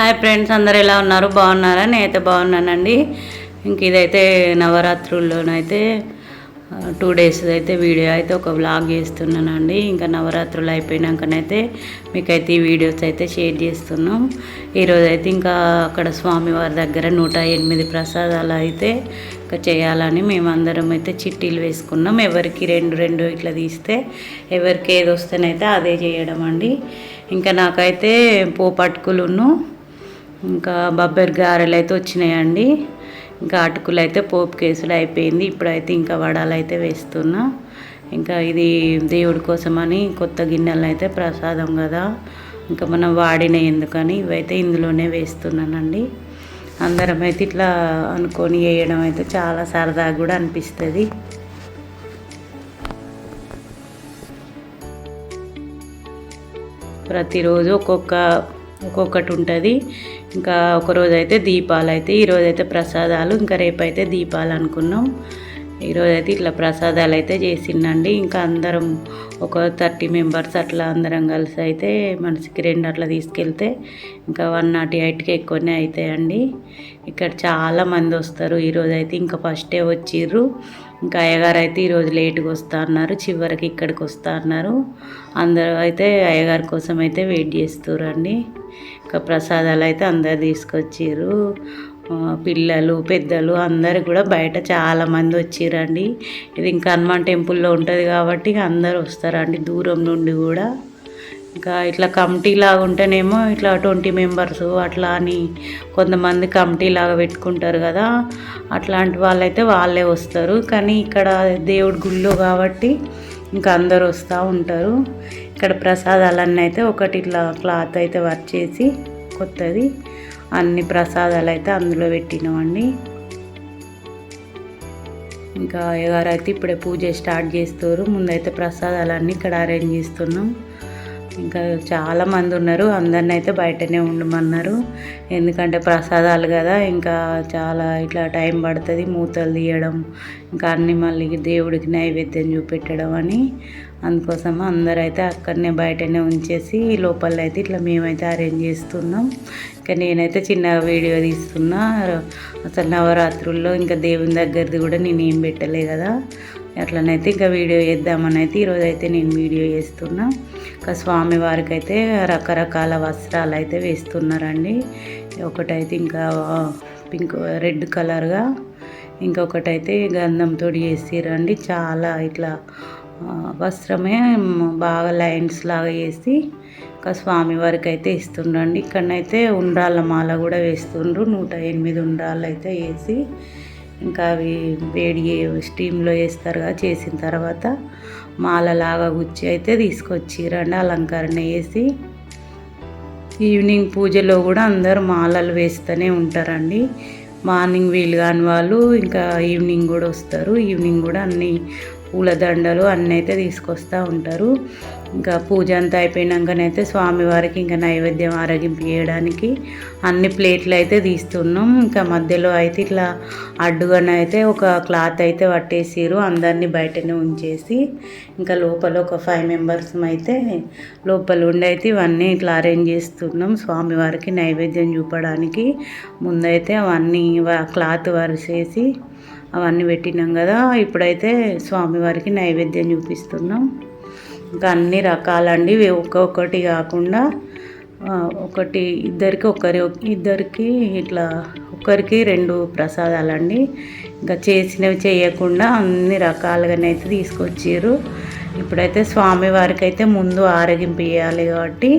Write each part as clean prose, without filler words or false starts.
Hi friends, అందరు ఎలా ఉన్నారు? బాగున్నారా? నేనైతే బాగున్నానండి. ఇంక ఇదైతే నవరాత్రుల్లోనైతే 2 డేస్ అయితే వీడియో అయితే ఒక వ్లాగ్ చేస్తున్నానండి. ఇంకా నవరాత్రులు అయిపోయినాకనైతే మీకైతే ఈ వీడియోస్ అయితే షేర్ చేస్తున్నాం. ఈరోజు అయితే ఇంకా అక్కడ స్వామివారి దగ్గర 108 ప్రసాదాలు అయితే ఇంకా చేయాలని మేమందరం అయితే చిట్టీలు వేసుకున్నాం. ఎవరికి 2 ఇట్లా తీస్తే ఎవరికి ఏది వస్తేనైతే అదే చేయడం అండి. ఇంకా నాకైతే పోపట్టుకులును ఇంకా బొబ్బరి గారెలు అయితే వచ్చినాయండి. ఇంకా అటుకులు అయితే పోపు కేసులు అయిపోయింది. ఇప్పుడైతే ఇంకా వడాలు అయితే వేస్తున్నా. ఇంకా ఇది దేవుడి కోసమని కొత్త గిన్నెలు అయితే ప్రసాదం కదా, ఇంకా మనం వాడిన ఎందుకని ఇవైతే ఇందులోనే వేస్తున్నానండి. అందరం అయితే ఇట్లా అనుకొని వేయడం అయితే చాలా సరదాగా కూడా అనిపిస్తుంది. ప్రతిరోజు ఒక్కొక్కటి ఉంటుంది. ఇంకా ఒకరోజు అయితే దీపాలు అయితే, ఈరోజు అయితే ప్రసాదాలు, ఇంకా రేపైతే దీపాలు అనుకున్నాం. ఈరోజైతే ఇట్లా ప్రసాదాలు అయితే చేసిందండి. ఇంకా అందరం ఒక 30 మెంబర్స్ అట్లా అందరం కలిసి అయితే మనిషికి 2 అట్లా తీసుకెళ్తే ఇంకా 108కి ఎక్కువనే అవుతాయండి. ఇక్కడ చాలామంది వస్తారు. ఈరోజు అయితే ఇంకా ఫస్టే వచ్చిర్రు. ఇంకా అయ్యగారు అయితే ఈరోజు లేటుగా వస్తా అన్నారు, చివరికి ఇక్కడికి వస్తా అన్నారు. అందరూ అయితే అయ్యగారి కోసం అయితే వెయిట్ చేస్తుర్రండి. ఇంకా ప్రసాదాలు అయితే అందరు తీసుకొచ్చిర్రు. పిల్లలు పెద్దలు అందరు కూడా బయట చాలామంది వచ్చిర్రండి. ఇది ఇంకా హనుమాన్ టెంపుల్లో ఉంటుంది కాబట్టి అందరు వస్తారండి దూరం నుండి కూడా. ఇంకా ఇట్లా కమిటీ లాగా ఉంటేనేమో ఇట్లా 20 మెంబర్స్ అట్లా అని కొంతమంది కమిటీ లాగా పెట్టుకుంటారు కదా, అట్లాంటి వాళ్ళైతే వాళ్ళే వస్తారు. కానీ ఇక్కడ దేవుడి గుళ్ళో కాబట్టి ఇంకా అందరు వస్తూ ఉంటారు. ఇక్కడ ప్రసాదాలన్నీ అయితే ఒకటి ఇట్లా క్లాత్ అయితే వర్క్ చేసి కొత్తది అన్ని ప్రసాదాలు అయితే అందులో పెట్టినామండి. ఇంకా అయ్యగారు అయితే ఇప్పుడే పూజ స్టార్ట్ చేస్తారు. ముందైతే ప్రసాదాలన్నీ ఇక్కడ అరేంజ్ చేస్తున్నాం. ఇంకా చాలామంది ఉన్నారు. అందరిని అయితే బయటనే ఉండమన్నారు. ఎందుకంటే ప్రసాదాలు కదా, ఇంకా చాలా ఇట్లా టైం పడుతుంది మూతలు తీయడం, ఇంకా అన్నీ మళ్ళీ దేవుడికి నైవేద్యం చూపెట్టడం అని. అందుకోసం అందరైతే అక్కడనే బయటనే ఉంచేసి లోపల అయితే ఇట్లా మేమైతే అరేంజ్ చేస్తున్నాం. ఇంకా నేనైతే చిన్నగా వీడియో తీస్తున్నా. అసలు నవరాత్రుల్లో ఇంకా దేవుని దగ్గరది కూడా నేను ఏం పెట్టలే కదా, అట్లనైతే ఇంకా వీడియో చేద్దామని అయితే ఈరోజు అయితే నేను వీడియో చేస్తున్నా. ఇంకా స్వామివారికి అయితే రకరకాల వస్త్రాలు అయితే వేస్తున్నారండి. ఒకటైతే ఇంకా పింక్ రెడ్ కలర్గా, ఇంకొకటైతే గంధంతో చేసిరండి. చాలా ఇట్లా వస్త్రమే బాగా లైన్స్ లాగా వేసి ఇంకా స్వామివారికి అయితే ఇస్తుండ్రండి. ఇక్కడనైతే ఉండ్రాళ్ళ మాల కూడా వేస్తుండ్రు. 108 ఉండ్రాళ్ళు అయితే వేసి ఇంకా అవి వేడి స్టీమ్లో వేస్తారు కదా, చేసిన తర్వాత మాలలాగా గుచ్చి అయితే తీసుకొచ్చిరండి. అలంకరణ వేసి ఈవినింగ్ పూజలో కూడా అందరూ మాలలు వేస్తూనే ఉంటారండి. మార్నింగ్ వీలు కాని వాళ్ళు ఇంకా ఈవినింగ్ కూడా వస్తారు. ఈవినింగ్ కూడా అన్ని పూలదండలు అన్నీ అయితే తీసుకొస్తూ ఉంటారు. ఇంకా పూజ అంతా అయిపోయినాకనైతే స్వామివారికి ఇంకా నైవేద్యం ఆరగింపు చేయడానికి అన్ని ప్లేట్లు అయితే తీస్తున్నాం. ఇంకా మధ్యలో అయితే ఇట్లా అడ్డుగానైతే ఒక క్లాత్ అయితే పట్టేసిరు. అందరినీ బయటనే ఉంచేసి ఇంకా లోపల ఒక 5 మెంబర్స్ అయితే లోపల ఉండి అయితే ఇవన్నీ ఇట్లా అరేంజ్ చేస్తున్నాం. స్వామివారికి నైవేద్యం చూపడానికి ముందైతే అవన్నీ క్లాత్ వరిసేసి అవన్నీ పెట్టినాం కదా. ఇప్పుడైతే స్వామివారికి నైవేద్యం చూపిస్తున్నాం. ఇంకా అన్ని రకాలండి, ఒక్కొక్కటి కాకుండా ఒకటి ఇద్దరికి ఇట్లా ఒకరికి 2 ప్రసాదాలండి. ఇంకా చేసినవి చేయకుండా అన్ని రకాలుగానైతే తీసుకొచ్చారు. ఇప్పుడైతే స్వామివారికి అయితే ముందు ఆరగింపు చేయాలి కాబట్టి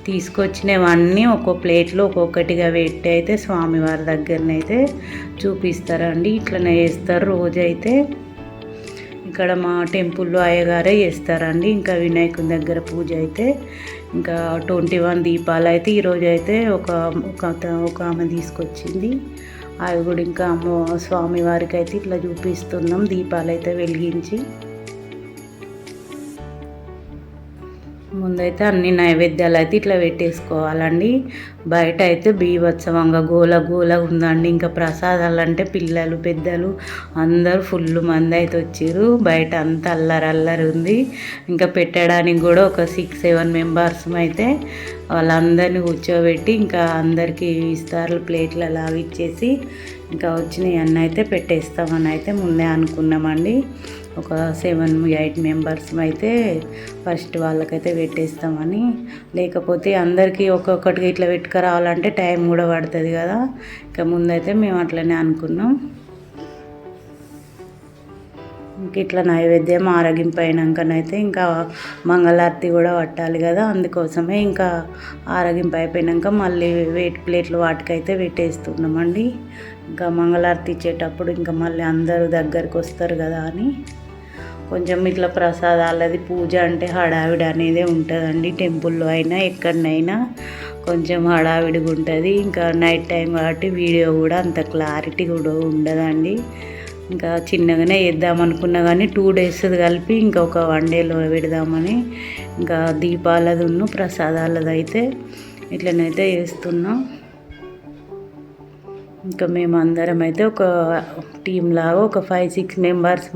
తీసుకొచ్చినవన్నీ ఒక్కో ప్లేట్లో ఒక్కొక్కటిగా పెట్టి అయితే స్వామివారి దగ్గరనైతే చూపిస్తారండి. ఇట్లనే చేస్తారు రోజైతే. ఇక్కడ మా టెంపుల్లో అయ్యగారే చేస్తారండి. ఇంకా వినాయకుని దగ్గర పూజ అయితే ఇంకా 21 దీపాలు అయితే ఈరోజు అయితే ఒక ఆమె తీసుకొచ్చింది. అవి కూడా ఇంకా స్వామివారికి అయితే ఇట్లా చూపిస్తున్నాం దీపాలు అయితే వెలిగించి. ముందైతే అన్ని నైవేద్యాలు అయితే ఇట్లా పెట్టేసుకోవాలండి. బయట అయితే బీభత్సవంగా గోల గోల ఉందండి. ఇంకా ప్రసాదాలు అంటే పిల్లలు పెద్దలు అందరూ ఫుల్ మంది అయితే వచ్చారు. బయట అంతా అల్లరి ఉంది. ఇంకా పెట్టడానికి కూడా ఒక 6-7 మెంబర్స్ అయితే వాళ్ళందరినీ కూర్చోబెట్టి ఇంకా అందరికీ ఇస్తారు ప్లేట్లు అలాగ ఇచ్చేసి ఇంకా వచ్చినాయి అన్న అయితే పెట్టేస్తామని అయితే ముందే అనుకున్నామండి. ఒక 7-8 మెంబర్స్ అయితే ఫస్ట్ వాళ్ళకైతే పెట్టేస్తామని. లేకపోతే అందరికీ ఒక్కొక్కటిగా ఇట్లా పెట్టుకురావాలంటే టైం కూడా పడుతుంది కదా. ఇంకా ముందైతే మేము అట్లనే అనుకున్నాం. ఇంక ఇట్లా నైవేద్యం ఆరగింపు అయినాకనైతే ఇంకా మంగళారతి కూడా పట్టాలి కదా. అందుకోసమే ఇంకా ఆరగింపు అయిపోయాక మళ్ళీ వెయిట్ ప్లేట్లు వాటికైతే పెట్టేస్తున్నామండి. ఇంకా మంగళారతి ఇచ్చేటప్పుడు ఇంకా మళ్ళీ అందరూ దగ్గరికి వస్తారు కదా అని కొంచెం ఇట్లా ప్రసాదాలది పూజ అంటే హడావిడి అనేది ఉంటుందండి. టెంపుల్లో అయినా ఎక్కడనైనా కొంచెం హడావిడిగా ఉంటుంది. ఇంకా నైట్ టైం కాబట్టి వీడియో కూడా అంత క్లారిటీ కూడా ఉండదండి. ఇంకా చిన్నగానే వేద్దామనుకున్నా కానీ 2 days కలిపి ఇంకా ఒక 1 dayలో పెడదామని ఇంకా దీపాలదును ప్రసాదాలది అయితే ఇట్లనైతే వేస్తున్నాం. ఇంకా మేమందరం అయితే ఒక టీం లాగా ఒక 5-6 మెంబర్స్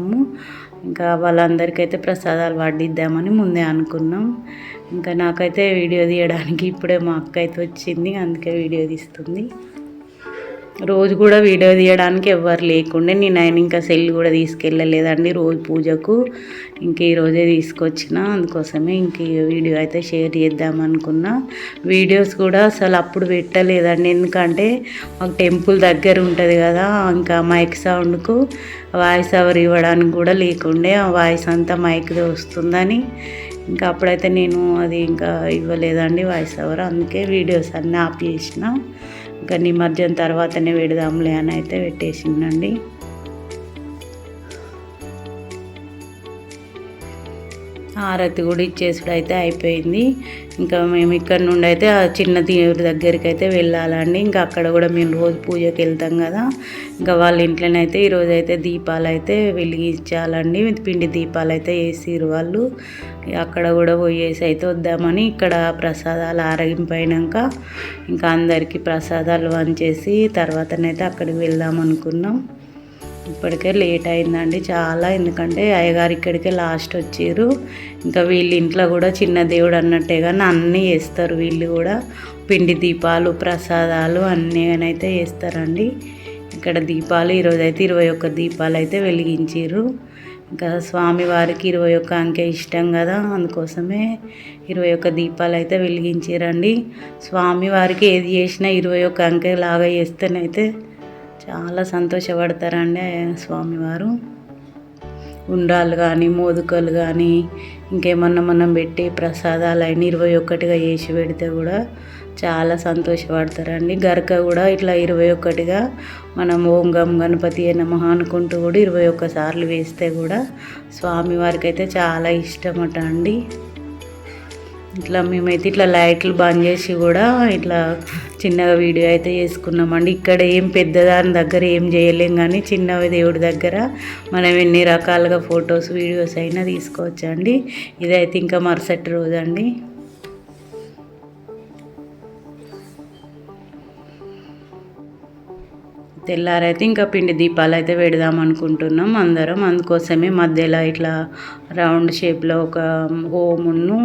ఇంకా వాళ్ళందరికైతే ప్రసాదాలు వడ్డిద్దామని ముందే అనుకున్నాం. ఇంకా నాకైతే వీడియో తీయడానికి ఇప్పుడే మా అక్క అయితే వచ్చింది, అందుకే వీడియో తీస్తుంది. రోజు కూడా వీడియో తీయడానికి ఎవ్వరు లేకుండే నేను ఇంకా సెల్ కూడా తీసుకెళ్ళలేదండి రోజు పూజకు. ఇంక ఈరోజే తీసుకొచ్చిన, అందుకోసమే ఇంక వీడియో అయితే షేర్ చేద్దామనుకున్నా. వీడియోస్ కూడా అసలు అప్పుడు పెట్టలేదండి, ఎందుకంటే మాకు టెంపుల్ దగ్గర ఉంటుంది కదా. ఇంకా మైక్ సౌండ్కు వాయిస్ ఓవర్ ఇవ్వడానికి కూడా లేకుండే, ఆ వాయిస్ అంతా మైక్దే వస్తుందని ఇంకా అప్పుడైతే నేను అది ఇంకా ఇవ్వలేదండి వాయిస్ ఓవర్. అందుకే వీడియోస్ అన్నీ ఆఫ్ చేసిన. ఇంకా నిమజ్జనం తర్వాతనే పెడదాంలే అని అయితే పెట్టేసిందండి. హారతి కూడా ఇచ్చేసుడు అయితే అయిపోయింది. ఇంకా మేము ఇక్కడ నుండి అయితే ఆ చిన్న దేవుడి దగ్గరికి అయితే వెళ్ళాలండి. ఇంకా అక్కడ కూడా మేము రోజు పూజకి వెళ్తాం కదా. ఇంకా వాళ్ళ ఇంట్లోనైతే ఈరోజు అయితే దీపాలు అయితే వెలిగించాలండి. పిండి దీపాలు అయితే వేసిరు వాళ్ళు. అక్కడ కూడా పోయేసి అయితే వద్దామని ఇక్కడ ప్రసాదాలు ఆరగింపైనాక ఇంకా అందరికీ ప్రసాదాలు వంచేసి తర్వాతనైతే అక్కడికి వెళ్దాం అనుకున్నాం. ఇప్పటికే లేట్ అయిందండి చాలా, ఎందుకంటే అయ్యగారు ఇక్కడికే లాస్ట్ వచ్చారు. ఇంకా వీళ్ళ ఇంట్లో కూడా చిన్న దేవుడు అన్నట్టే కానీ అన్నీ వేస్తారు. వీళ్ళు కూడా పిండి దీపాలు ప్రసాదాలు అన్నీ అయితే వేస్తారండి. ఇక్కడ దీపాలు ఈరోజైతే 21 దీపాలు అయితే వెలిగించారు. ఇంకా స్వామివారికి 21 అంకె ఇష్టం కదా, అందుకోసమే 21 దీపాలు అయితే వెలిగించారండి. స్వామివారికి ఏది చేసినా 21 అంకె లాగా చేస్తేనైతే చాలా సంతోషపడతారండి స్వామివారు. ఉండ్రాలు కానీ మోదుకలు కానీ ఇంకేమన్నా మనం పెట్టి ప్రసాదాలు అయినా 21గా చేసి పెడితే కూడా చాలా సంతోషపడతారండి. గరక కూడా ఇట్లా 21గా మనం ఓం గం గణపతి నమః అనుకుంటూ కూడా 21 సార్లు వేస్తే కూడా స్వామివారికి అయితే చాలా ఇష్టమట అండి. ఇట్లా మేమైతే ఇట్లా లైట్లు బంద్ చేసి కూడా ఇట్లా చిన్నగా వీడియో అయితే చేసుకున్నామండి. ఇక్కడ ఏం పెద్దదాని దగ్గర ఏం చేయలేం కానీ చిన్న దేవుడి దగ్గర మనం ఎన్ని రకాలుగా ఫొటోస్ వీడియోస్ అయినా తీసుకోవచ్చండి. ఇదైతే ఇంకా మరుసటి రోజు అండి. తెల్లారైతే ఇంకా పిండి దీపాలు అయితే పెడదాం అనుకుంటున్నాం అందరం. అందుకోసమే మధ్యలో ఇట్లా రౌండ్ షేప్లో ఒక హోమును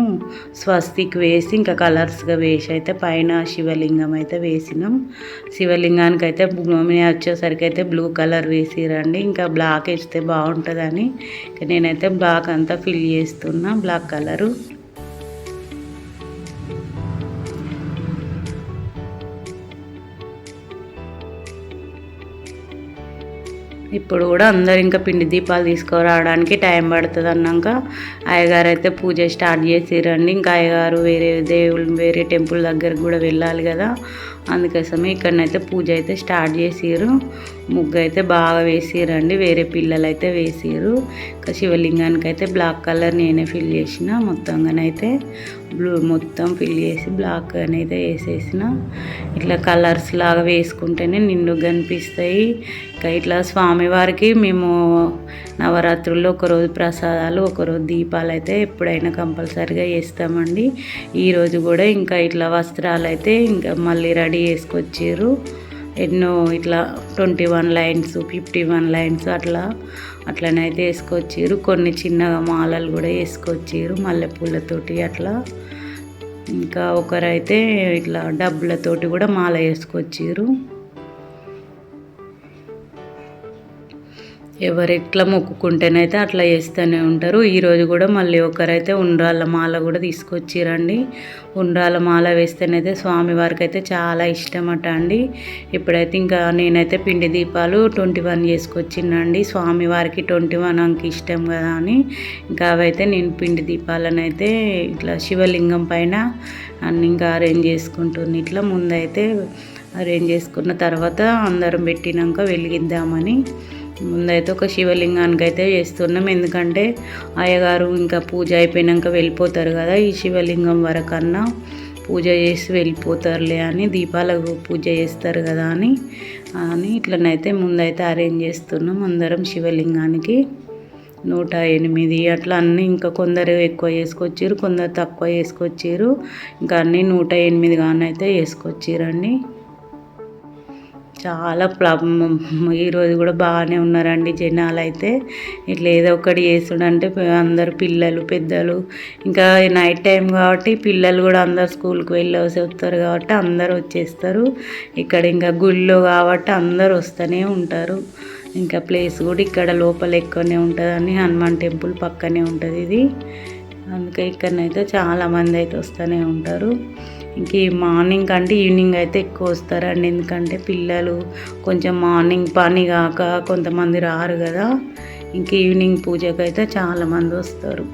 స్వస్తిక్ వేసి ఇంకా కలర్స్గా వేసి అయితే పైన శివలింగం అయితే వేసినాం. శివలింగానికి అయితే వచ్చేసరికి అయితే బ్లూ కలర్ వేసిరండి. ఇంకా బ్లాక్ వేస్తే బాగుంటుందని నేనైతే బ్లాక్ అంతా ఫిల్ చేస్తున్నా, బ్లాక్ కలరు. ఇప్పుడు కూడా అందరు ఇంకా పిండి దీపాలు తీసుకురావడానికి టైం పడుతుంది అన్నాక అయ్యగారు అయితే పూజ స్టార్ట్ చేసిరండి. ఇంకా అయ్యగారు వేరే టెంపుల్ దగ్గరకు కూడా వెళ్ళాలి కదా, అందుకోసమే ఇక్కడనైతే పూజ అయితే స్టార్ట్ చేసిరు. ముగ్గు అయితే బాగా వేసిరండి, వేరే పిల్లలు అయితే వేసిరు. ఇంకా శివలింగానికి అయితే బ్లాక్ కలర్ నేనే ఫిల్ చేసిన, మొత్తంగానైతే బ్లూ మొత్తం ఫిల్ చేసి బ్లాక్ అయితే వేసేసిన. ఇట్లా కలర్స్ లాగా వేసుకుంటేనే నిండుగా కనిపిస్తాయి. ఇంకా ఇట్లా స్వామివారికి మేము నవరాత్రుల్లో ఒకరోజు ప్రసాదాలు, ఒకరోజు దీపాలు అయితే ఎప్పుడైనా కంపల్సరీగా చేస్తామండి. ఈరోజు కూడా ఇంకా ఇట్లా వస్త్రాలు అయితే ఇంకా మళ్ళీ రెడీ చేసుకొచ్చారు. ఎన్నో ఇట్లా 21 లైన్స్ 51 లైన్స్ అట్లనైతే వేసుకొచ్చారు. కొన్ని చిన్నగా మాలలు కూడా వేసుకొచ్చారు మల్లెపూలతోటి అట్లా. ఇంకా ఒకరైతే ఇట్లా డబ్బులతోటి కూడా మాల వేసుకొచ్చారు. ఎవరు ఎట్లా మొక్కుకుంటేనైతే అట్లా చేస్తూనే ఉంటారు. ఈరోజు కూడా మళ్ళీ ఒకరైతే ఉండ్రాళ్ళ మాల కూడా తీసుకొచ్చిరండి. ఉండ్రాళ్ళ మాల వేస్తేనైతే స్వామివారికి అయితే చాలా ఇష్టమట అండి. ఇప్పుడైతే ఇంకా నేనైతే పిండి దీపాలు 21 చేసుకొచ్చినండి. స్వామివారికి 21 అంక ఇష్టం కదా అని ఇంకా అవైతే నేను పిండి దీపాలను అయితే ఇట్లా శివలింగం పైన అన్ని ఇంకా అరేంజ్ చేసుకుంటున్నాను. ఇట్లా ముందైతే అరేంజ్ చేసుకున్న తర్వాత అందరం పెట్టినాక వెలిగిద్దామని ముందైతే ఒక శివలింగానికి అయితే చేస్తున్నాం. ఎందుకంటే అయ్యగారు ఇంకా పూజ అయిపోయినాక వెళ్ళిపోతారు కదా, ఈ శివలింగం వరకన్నా పూజ చేసి వెళ్ళిపోతారులే అని, దీపాలకు పూజ చేస్తారు కదా అని ఇట్లనైతే ముందైతే అరేంజ్ చేస్తున్నాం అందరం శివలింగానికి. 108 అట్లా అన్నీ, ఇంకా కొందరు ఎక్కువ వేసుకొచ్చారు, కొందరు తక్కువ వేసుకొచ్చారు. ఇంకా అన్నీ 108 గానైతే వేసుకొచ్చారండి. చాలా ఈరోజు కూడా బాగానే ఉన్నారండి జనాలు అయితే. ఇట్లా ఏదో ఒకటి చేసుడంటే అందరు పిల్లలు పెద్దలు, ఇంకా నైట్ టైం కాబట్టి పిల్లలు కూడా అందరు స్కూల్కి వెళ్ళి వస్తారు కాబట్టి అందరు వచ్చేస్తారు. ఇక్కడ ఇంకా గుళ్ళో కాబట్టి అందరు వస్తూనే ఉంటారు. ఇంకా ప్లేస్ కూడా ఇక్కడ లోపల ఎక్కువనే ఉంటుందని, హనుమాన్ టెంపుల్ పక్కనే ఉంటుంది ఇది. అందుకే ఇక్కడనైతే చాలామంది అయితే వస్తూనే ఉంటారు. ఇంక ఈ మార్నింగ్ కంటే ఈవినింగ్ అయితే ఎక్కువ వస్తారండి. ఎందుకంటే పిల్లలు కొంచెం మార్నింగ్ పని కాక కొంతమంది రారు కదా, ఇంక ఈవినింగ్ పూజకు అయితే చాలామంది వస్తారు.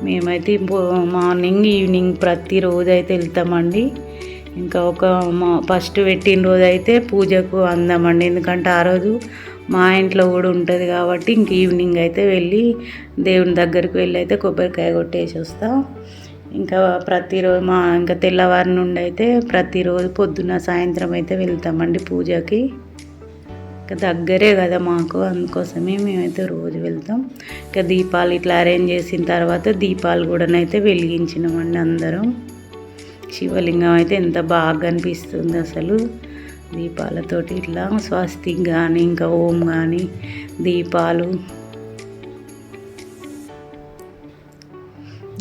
మేమైతే మార్నింగ్ ఈవినింగ్ ప్రతిరోజు అయితే వెళ్తామండి. ఇంకా ఫస్ట్ పెట్టిన రోజు అయితే పూజకు అందామండి, ఎందుకంటే ఆ రోజు మా ఇంట్లో కూడా ఉంటుంది కాబట్టి ఇంక ఈవినింగ్ అయితే వెళ్ళి దేవుని దగ్గరికి వెళ్ళి అయితే కొబ్బరికాయ కొట్టేసి వస్తాం. ఇంకా ప్రతిరోజు ఇంకా తెల్లవారి నుండి అయితే ప్రతిరోజు పొద్దున్న సాయంత్రం అయితే వెళ్తామండి పూజకి. ఇంకా దగ్గరే కదా మాకు, అందుకోసమే మేమైతే రోజు వెళ్తాం. ఇంకా దీపాలు ఇట్లా అరేంజ్ చేసిన తర్వాత దీపాలు కూడానైతే వెలిగించినామండి అందరం. శివలింగం అయితే ఎంత బాగా అనిపిస్తుంది అసలు దీపాలతోటి. ఇట్లా స్వస్తిక్ కానీ ఇంకా ఓం కానీ దీపాలు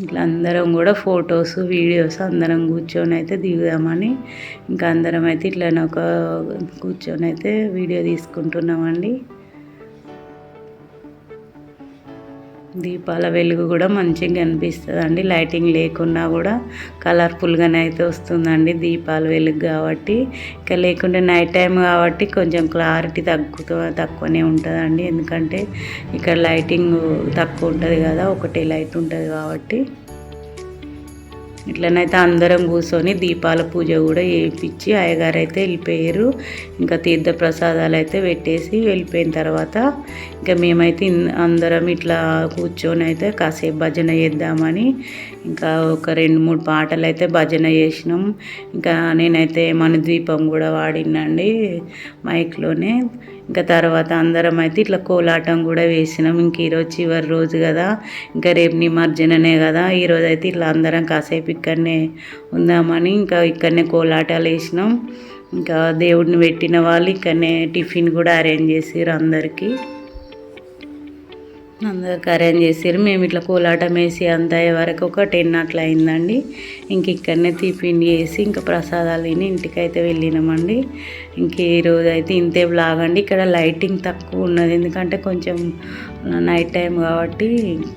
ఇట్లా అందరం కూడా ఫొటోస్ వీడియోస్ అందరం కూర్చొని అయితే దిగుదామని ఇంకా అందరం అయితే ఇట్లా కూర్చొని అయితే వీడియో తీసుకుంటున్నామండి. దీపాల వెలుగు కూడా మంచిగా కనిపిస్తుందండి, లైటింగ్ లేకున్నా కూడా కలర్ఫుల్గానే అయితే వస్తుందండి దీపాల వెలుగు కాబట్టి. ఇంకా లేకుంటే నైట్ టైం కాబట్టి కొంచెం క్లారిటీ తక్కువనే ఉంటుందండి, ఎందుకంటే ఇక్కడ లైటింగ్ తక్కువ ఉంటుంది కదా, ఒకటే లైట్ ఉంటుంది కాబట్టి. ఇట్లనైతే అందరం కూర్చొని దీపాల పూజ కూడా చేయించి అయ్యగారు అయితే వెళ్ళిపోయారు. ఇంకా తీర్థ ప్రసాదాలు అయితే పెట్టేసి వెళ్ళిపోయిన తర్వాత ఇంకా మేమైతే అందరం ఇట్లా కూర్చొని అయితే కాసేపు భజన చేద్దామని ఇంకా ఒక 2-3 పాటలు అయితే భజన చేసినాం. ఇంకా నేనైతే మన ద్వీపం కూడా వాడినండి మైక్లోనే. ఇంకా తర్వాత అందరం అయితే ఇట్లా కోలాటం కూడా వేసినాం. ఇంక ఈరోజు చివరి రోజు కదా, ఇంకా రేపు నిమజ్జననే కదా, ఈరోజు అయితే ఇట్లా అందరం కాసేపు ఇక్కడనే ఉందామని ఇంకా ఇక్కడనే కోలాటాలు వేసినాం. ఇంకా దేవుడిని పెట్టిన వాళ్ళు ఇక్కడనే టిఫిన్ కూడా అరేంజ్ చేసారు అందరికీ అరేంజ్ చేసారు. మేము ఇట్లా కోలాటం వేసి అంత అయ్యే వరకు ఒక 10 అట్లా అయిందండి. ఇంక ఇక్కడనే టిఫిన్ చేసి ఇంకా ప్రసాదాలు తిని ఇంటికైతే వెళ్ళినామండి. ఇంక ఈరోజు అయితే ఇంతే బ్లాగ్ అండి. ఇక్కడ లైటింగ్ తక్కువ ఉన్నది, ఎందుకంటే కొంచెం నైట్ టైం కాబట్టి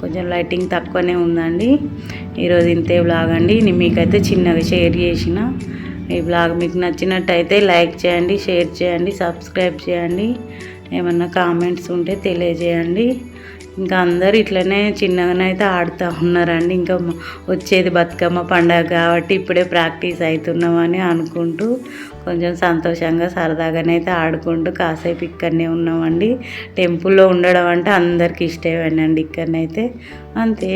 కొంచెం లైటింగ్ తక్కువనే ఉందండి. ఈరోజు ఇంతే బ్లాగ్ అండి. నేను మీకైతే చిన్నగా షేర్ చేసిన. ఈ బ్లాగ్ మీకు నచ్చినట్టయితే లైక్ చేయండి, షేర్ చేయండి, సబ్స్క్రైబ్ చేయండి. ఏమన్నా కామెంట్స్ ఉంటే తెలియజేయండి. ఇంకా అందరు ఇట్లనే చిన్నగానైతే ఆడుతూ ఉన్నారండి. ఇంకా వచ్చేది బతుకమ్మ పండగ కాబట్టి ఇప్పుడే ప్రాక్టీస్ అవుతున్నామని అనుకుంటూ కొంచెం సంతోషంగా సరదాగానైతే ఆడుకుంటూ కాసేపు ఇక్కడనే ఉన్నామండి. టెంపుల్లో ఉండడం అంటే అందరికి ఇష్టమేనండి. ఇక్కడనైతే అంతే.